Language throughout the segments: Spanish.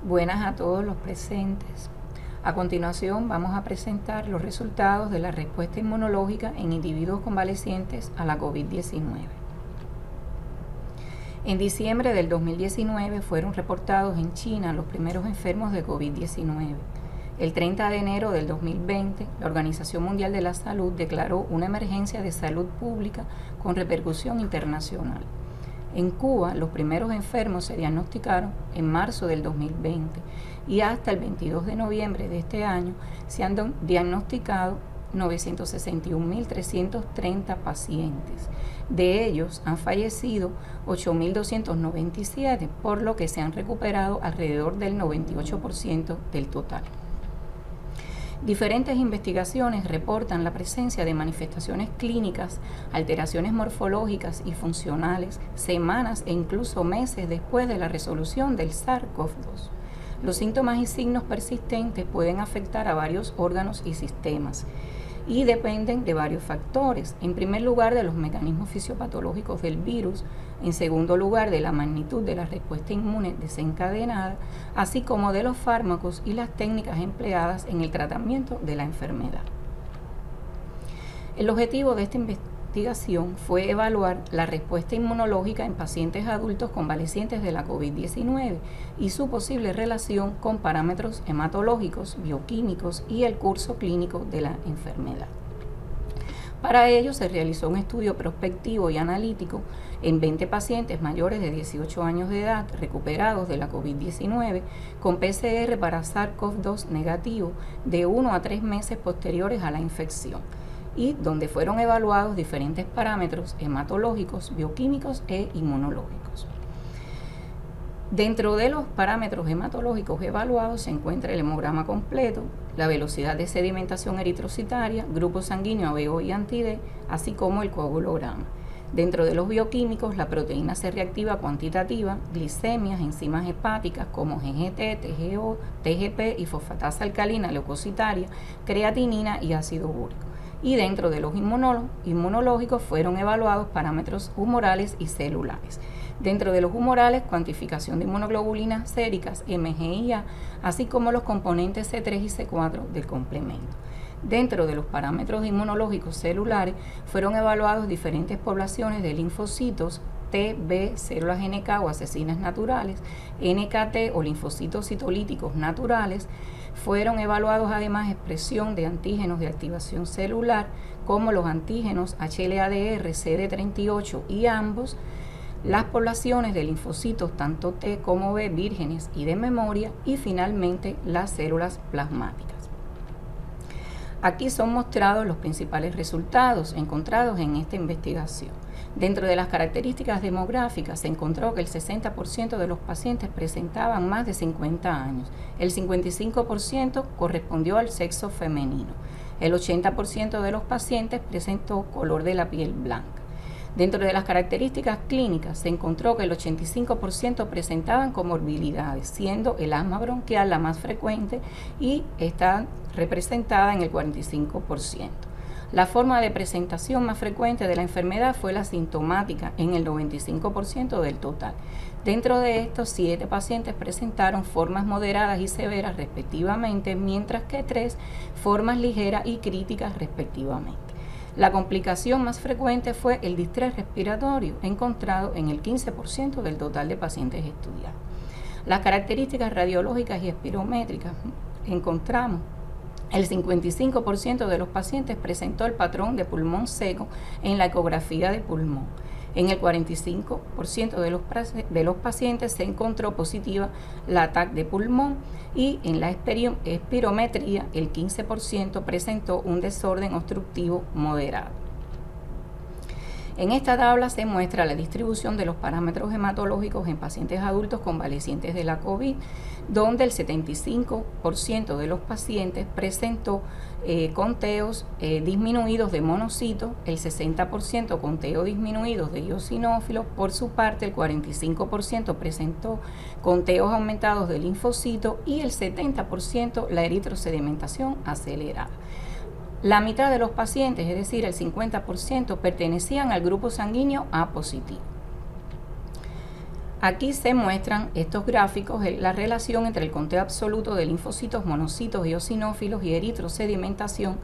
Buenas a todos los presentes. A continuación vamos a presentar los resultados de la respuesta inmunológica en individuos convalecientes a la COVID-19. En diciembre del 2019 fueron reportados en China los primeros enfermos de COVID-19. El 30 de enero del 2020, la Organización Mundial de la Salud declaró una emergencia de salud pública con repercusión internacional. En Cuba, los primeros enfermos se diagnosticaron en marzo del 2020 y hasta el 22 de noviembre de este año se han diagnosticado 961.330 pacientes. De ellos han fallecido 8.297, por lo que se han recuperado alrededor del 98% del total. Diferentes investigaciones reportan la presencia de manifestaciones clínicas, alteraciones morfológicas y funcionales semanas e incluso meses después de la resolución del SARS-CoV-2. Los síntomas y signos persistentes pueden afectar a varios órganos y sistemas y dependen de varios factores. En primer lugar, de los mecanismos fisiopatológicos del virus. En segundo lugar, de la magnitud de la respuesta inmune desencadenada, así como de los fármacos y las técnicas empleadas en el tratamiento de la enfermedad. El objetivo de esta investigación fue evaluar la respuesta inmunológica en pacientes adultos convalecientes de la COVID-19 y su posible relación con parámetros hematológicos, bioquímicos y el curso clínico de la enfermedad. Para ello se realizó un estudio prospectivo y analítico en 20 pacientes mayores de 18 años de edad recuperados de la COVID-19 con PCR para SARS-CoV-2 negativo de 1 a 3 meses posteriores a la infección, y donde fueron evaluados diferentes parámetros hematológicos, bioquímicos e inmunológicos. Dentro de los parámetros hematológicos evaluados se encuentra el hemograma completo, la velocidad de sedimentación eritrocitaria, grupo sanguíneo AB y anti-D, así como el coagulograma. Dentro de los bioquímicos, la proteína C reactiva cuantitativa, glicemias, enzimas hepáticas como GGT, TGO, TGP y fosfatasa alcalina leucocitaria, creatinina y ácido úrico. Y dentro de los inmunológicos fueron evaluados parámetros humorales y celulares. Dentro de los humorales, cuantificación de inmunoglobulinas séricas, MGIA, así como los componentes C3 y C4 del complemento. Dentro de los parámetros inmunológicos celulares fueron evaluados diferentes poblaciones de linfocitos T, B, células NK o asesinas naturales, NKT o linfocitos citolíticos naturales. Fueron evaluados además expresión de antígenos de activación celular como los antígenos HLA-DR, CD38 y ambos, las poblaciones de linfocitos tanto T como B vírgenes y de memoria, y finalmente las células plasmáticas. Aquí son mostrados los principales resultados encontrados en esta investigación. Dentro de las características demográficas se encontró que el 60% de los pacientes presentaban más de 50 años, el 55% correspondió al sexo femenino, el 80% de los pacientes presentó color de la piel blanca. Dentro de las características clínicas se encontró que el 85% presentaban comorbilidades, siendo el asma bronquial la más frecuente y está representada en el 45%. La forma de presentación más frecuente de la enfermedad fue la sintomática en el 95% del total. Dentro de estos, 7 pacientes presentaron formas moderadas y severas respectivamente, mientras que 3 formas ligeras y críticas respectivamente. La complicación más frecuente fue el distrés respiratorio, encontrado en el 15% del total de pacientes estudiados. Las características radiológicas y espirométricas encontramos el 55% de los pacientes presentó el patrón de pulmón seco en la ecografía de pulmón. En el 45% de los pacientes se encontró positiva la ATAC de pulmón y en la espirometría el 15% presentó un desorden obstructivo moderado. En esta tabla se muestra la distribución de los parámetros hematológicos en pacientes adultos convalecientes de la COVID, donde el 75% de los pacientes presentó conteos disminuidos de monocitos, el 60% conteos disminuidos de eosinófilos. Por su parte, el 45% presentó conteos aumentados de linfocitos y el 70% la eritrosedimentación acelerada. La mitad de los pacientes, es decir, el 50%, pertenecían al grupo sanguíneo A positivo. Aquí se muestran estos gráficos, la relación entre el conteo absoluto de linfocitos, monocitos, eosinófilos y eritrosedimentación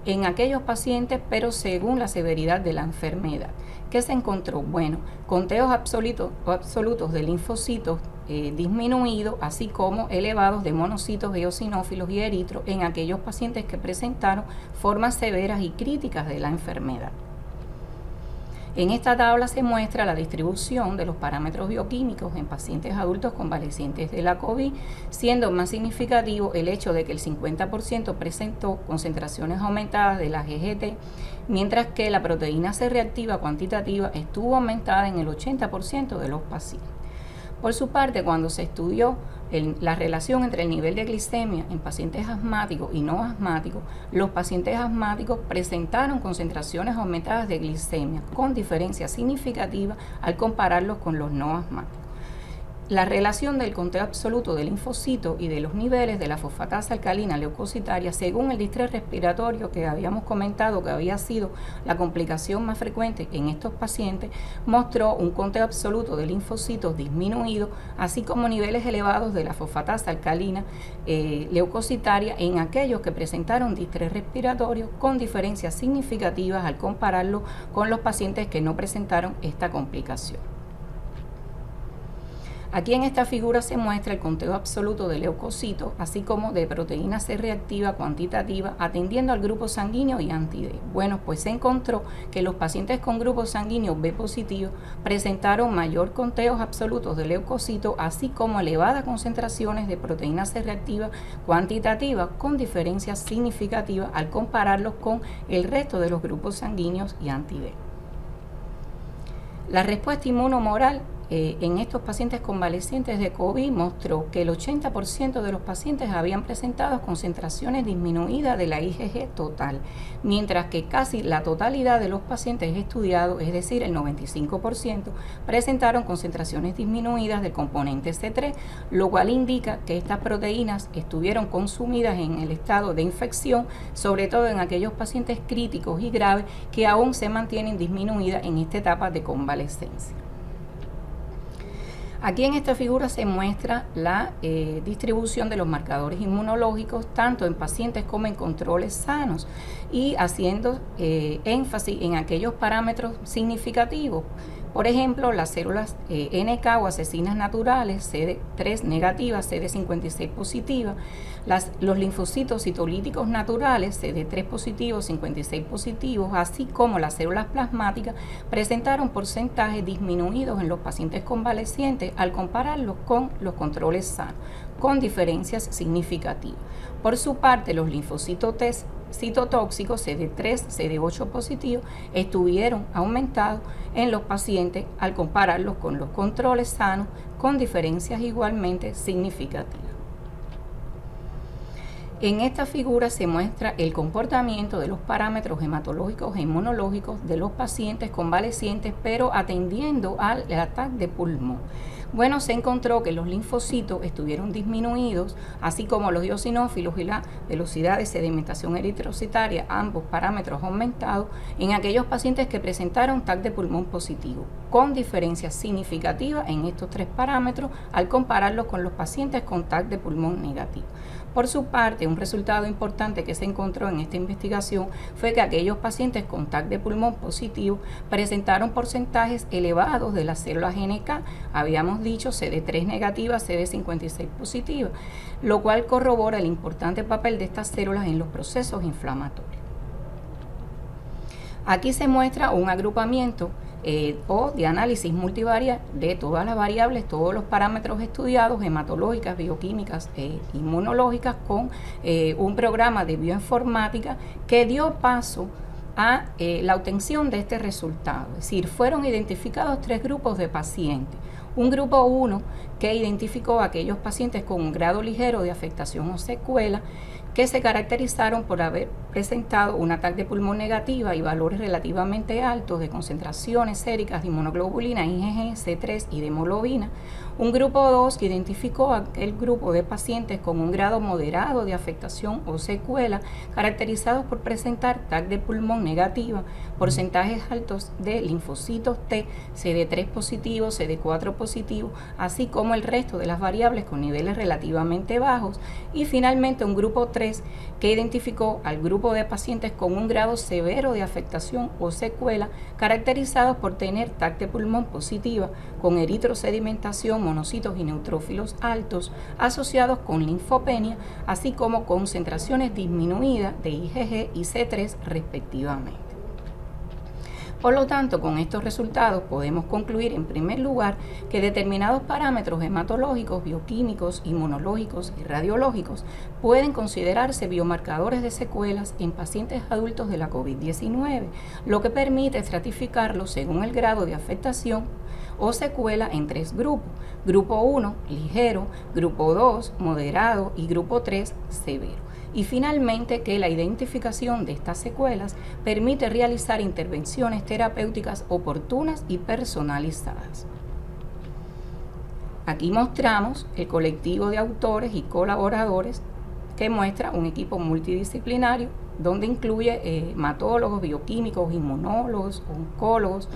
en aquellos pacientes, pero según la severidad de la enfermedad. ¿Qué se encontró? Bueno, conteos absolutos de linfocitos disminuidos, así como elevados de monocitos, eosinófilos y eritro en aquellos pacientes que presentaron formas severas y críticas de la enfermedad. En esta tabla se muestra la distribución de los parámetros bioquímicos en pacientes adultos convalecientes de la COVID, siendo más significativo el hecho de que el 50% presentó concentraciones aumentadas de la GGT, mientras que la proteína C reactiva cuantitativa estuvo aumentada en el 80% de los pacientes. Por su parte, cuando se estudió la relación entre el nivel de glicemia en pacientes asmáticos y no asmáticos, los pacientes asmáticos presentaron concentraciones aumentadas de glicemia con diferencia significativa al compararlos con los no asmáticos. La relación del conteo absoluto del linfocito y de los niveles de la fosfatasa alcalina leucocitaria, según el distrés respiratorio que habíamos comentado que había sido la complicación más frecuente en estos pacientes, mostró un conteo absoluto de linfocitos disminuido, así como niveles elevados de la fosfatasa alcalina leucocitaria en aquellos que presentaron distrés respiratorio con diferencias significativas al compararlo con los pacientes que no presentaron esta complicación. Aquí en esta figura se muestra el conteo absoluto de leucocitos, así como de proteína C reactiva cuantitativa, atendiendo al grupo sanguíneo y anti-D. Bueno, pues se encontró que los pacientes con grupo sanguíneo B positivo presentaron mayor conteos absolutos de leucocitos, así como elevadas concentraciones de proteína C reactiva cuantitativa, con diferencias significativas al compararlos con el resto de los grupos sanguíneos y anti-D. La respuesta inmunomoral en estos pacientes convalecientes de COVID mostró que el 80% de los pacientes habían presentado concentraciones disminuidas de la IgG total, mientras que casi la totalidad de los pacientes estudiados, es decir, el 95%, presentaron concentraciones disminuidas del componente C3, lo cual indica que estas proteínas estuvieron consumidas en el estado de infección, sobre todo en aquellos pacientes críticos y graves que aún se mantienen disminuidas en esta etapa de convalescencia. Aquí en esta figura se muestra la distribución de los marcadores inmunológicos tanto en pacientes como en controles sanos y haciendo énfasis en aquellos parámetros significativos. Por ejemplo, las células NK o asesinas naturales, CD3 negativas, CD56 positivas, los linfocitos citolíticos naturales, CD3 positivos, 56 positivos, así como las células plasmáticas, presentaron porcentajes disminuidos en los pacientes convalecientes al compararlos con los controles sanos, con diferencias significativas. Por su parte, los linfocitos T citotóxicos CD3, CD8 positivos estuvieron aumentados en los pacientes al compararlos con los controles sanos con diferencias igualmente significativas. En esta figura se muestra el comportamiento de los parámetros hematológicos e inmunológicos de los pacientes convalecientes, pero atendiendo al ataque de pulmón. Bueno, se encontró que los linfocitos estuvieron disminuidos, así como los eosinófilos y la velocidad de sedimentación eritrocitaria, ambos parámetros aumentados, en aquellos pacientes que presentaron TAC de pulmón positivo, con diferencias significativas en estos tres parámetros al compararlos con los pacientes con TAC de pulmón negativo. Por su parte, un resultado importante que se encontró en esta investigación fue que aquellos pacientes con TAC de pulmón positivo presentaron porcentajes elevados de las células NK, habíamos dicho CD3 negativa, CD56 positiva, lo cual corrobora el importante papel de estas células en los procesos inflamatorios. Aquí se muestra un agrupamiento o de análisis multivarial de todas las variables, todos los parámetros estudiados, hematológicas, bioquímicas e inmunológicas, con un programa de bioinformática que dio paso a la obtención de este resultado. Es decir, fueron identificados tres grupos de pacientes. Un grupo 1 que identificó a aquellos pacientes con un grado ligero de afectación o secuela que se caracterizaron por haber presentado un ataque de pulmón negativa y valores relativamente altos de concentraciones séricas de inmunoglobulina, IgG, C3 y de hemoglobina. Un grupo 2 que identificó a aquel grupo de pacientes con un grado moderado de afectación o secuela, caracterizados por presentar TAC de pulmón negativa, porcentajes altos de linfocitos T, CD3 positivo, CD4 positivo, así como el resto de las variables con niveles relativamente bajos, y finalmente un grupo 3 que identificó al grupo de pacientes con un grado severo de afectación o secuela caracterizados por tener TAC de pulmón positiva con eritrosedimentación, monocitos y neutrófilos altos asociados con linfopenia, así como concentraciones disminuidas de IgG y C3 respectivamente. Por lo tanto, con estos resultados podemos concluir en primer lugar que determinados parámetros hematológicos, bioquímicos, inmunológicos y radiológicos pueden considerarse biomarcadores de secuelas en pacientes adultos de la COVID-19, lo que permite estratificarlos según el grado de afectación o secuela en 3 grupos: grupo 1, ligero; grupo 2, moderado; y grupo 3, severo. Y finalmente que la identificación de estas secuelas permite realizar intervenciones terapéuticas oportunas y personalizadas. Aquí mostramos el colectivo de autores y colaboradores que muestra un equipo multidisciplinario donde incluye hematólogos, bioquímicos, inmunólogos, oncólogos,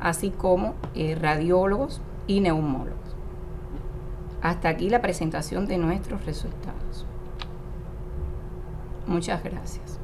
así como radiólogos y neumólogos. Hasta aquí la presentación de nuestros resultados. Muchas gracias.